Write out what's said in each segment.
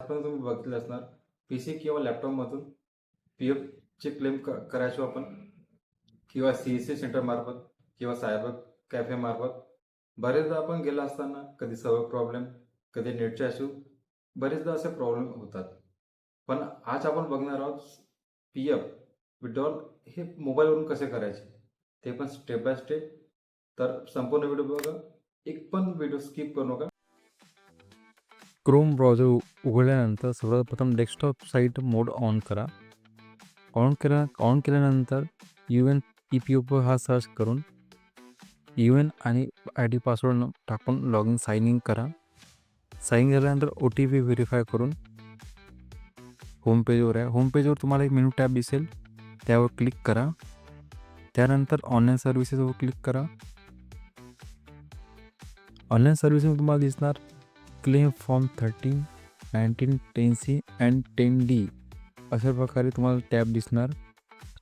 आजपर्यंत तुम्ही बघितलं असणार, PC किंवा लॅपटॉपमधून PFचे क्लेम करायचो आपण किंवा CSC सेंटरमार्फत किंवा सायबर कॅफेमार्फत. बरेचदा आपण गेला असताना कधी सर्व्हर प्रॉब्लेम, कधी नेटचे इश्यू, बरेचदा असे प्रॉब्लेम होतात. पण आज आपण बघणार आहोत PF विड्रॉल हे मोबाईलवरून कसे करायचे, ते पण स्टेप बाय स्टेप. तर संपूर्ण व्हिडिओ बघा, एक पण व्हिडिओ स्किप करू नका. क्रोम ब्राउझर उघडल्यानंतर सर्वप्रथम डेस्कटॉप साईट मोड ऑन करा. ऑन केल्यानंतर UN EPUB हा सर्च करून UN आणि ID पासवर्ड टाकून लॉग इन करा. साइन इन झाल्यानंतर OTP व्हेरीफाय करून होम पेजवर आहे. होम पेजवर तुम्हाला एक मेनू टॅब दिसेल, त्यावर क्लिक करा. त्यानंतर ऑनलाईन सर्व्हिसेसवर क्लिक करा. ऑनलाईन सर्व्हिसेस तुम्हाला दिसणार claim form 13, 19, 10C and 10D अशा प्रकारे तुम्हाला टॅब दिसणार.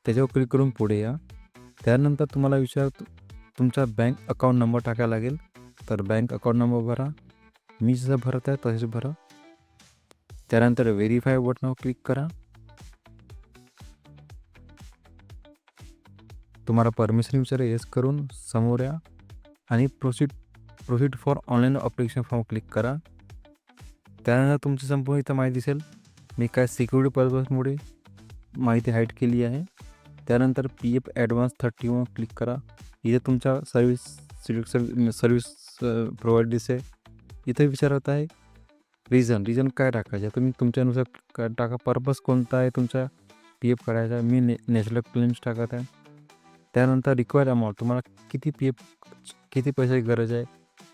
त्याच्यावर क्लिक करून पुढे या. त्यानंतर तुम्हाला तुमचा बँक अकाउंट नंबर टाकायला लागेल. तर बँक अकाउंट नंबर भरा, मी जसं भरत आहे तसेच भरा. त्यानंतर व्हेरीफाय बटनावर क्लिक करा. तुम्हाला परमिशन विचारेल, येस करून समोर या आणि proceed for online application form click करा. त्यानंतर तुमची संपूर्ण इथं माहिती दिसेल. मी काय सिक्युरिटी पर्पजमुळे माहिती हाईड केली आहे. त्यानंतर PF ॲडव्हान्स 31 क्लिक करा. इथे तुमच्या सर्व्हिस प्रोव्हाइड दिसेल. इथे विचारत आहे रिझन काय टाकायचं, तुम्ही तुमच्यानुसार टाका. पर्पज कोणता आहे तुमचा PF काढायचा, मी नॅशनल क्लेम्स टाकत आहे. त्यानंतर रिक्वायर्ड अमाऊंट, तुम्हाला किती पैशाची गरज आहे,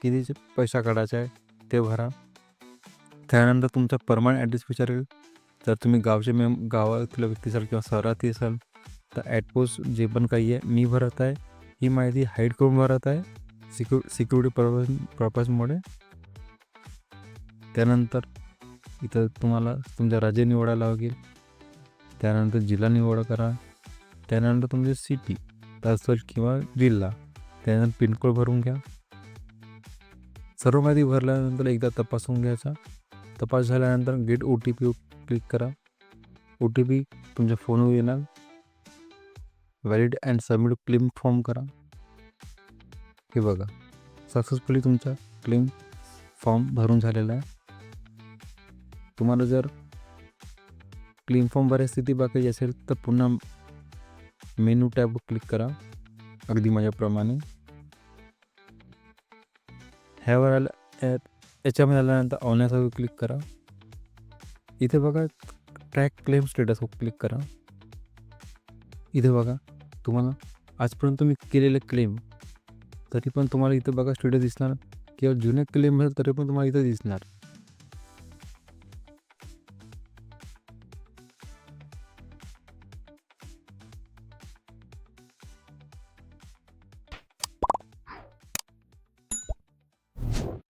किती पैसा काढायचा आहे ते भरा. त्यानंतर तुमचा परमनंट ॲड्रेस विचारेल. जर तुम्ही गावातल्या व्यक्ती असाल किंवा शहरात असाल तर ॲटपोस्ट जे पण काही आहे मी भरत आहे. ही माहिती हाईड करून भरत आहे सिक्युरिटी पर्पजमुळे. त्यानंतर इथं तुम्हाला तुमच्या राज्य निवडायला लागेल. त्यानंतर जिल्हा निवड करा. त्यानंतर तुमची सिटी, तहसील किंवा जिल्हा, त्यानंतर पिनकोड भरून घ्या. सर्व माहिती भरल्यानंतर एकदा तपासून घ्यायचा. तपास झाल्यानंतर गेट OTP क्लिक करा. OTP तुमच्या फोनवर येणार. Valid and submit claim form करा. हे बघा, सक्सेसफुली तुमचा क्लेम फॉर्म भरून झालेला आहे. तुम्हाला जर क्लेम फॉर्म भरायची स्थिती बघायची असेल तर पुन्हा मेनू टॅबवर क्लिक करा, अगदी माझ्याप्रमाणे. ह्यावर याच्यामध्ये आल्यानंतर ऑनलाईनवर क्लिक करा. इथे बघा ट्रॅक क्लेम स्टेटसवर क्लिक करा. इथे बघा तुम्हाला आजपर्यंत तुम्ही केलेले क्लेम तरी पण तुम्हाला इथं बघा स्टेटस दिसणार, किंवा जुने क्लेम असेल तरी पण तुम्हाला इथं दिसणार.